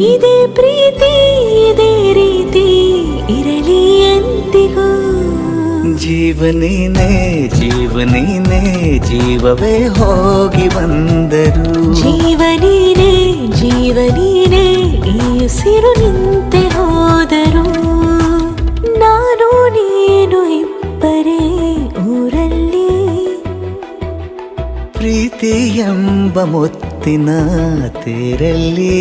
ಇದೇ ಪ್ರೀತಿ ಇದೇ ರೀತಿ ಇರಲಿ ಎಂದಿಗೂ. ಜೀವನೀನೇ ಜೀವನೀನೇ ಜೀವವೇ ಹೋಗಿ ಬಂದರು. ಜೀವನೀನೇ ಜೀವನೀನೇ ಈ ಉಸಿರು ನಿಂತೆ ಹೋದರು. ನಾನು ನೀನು ಇಬ್ಬರೇ ಊರಲ್ಲಿ, ಪ್ರೀತಿ ಎಂಬ ಮುತ್ತಿನ ತೇರಲ್ಲಿ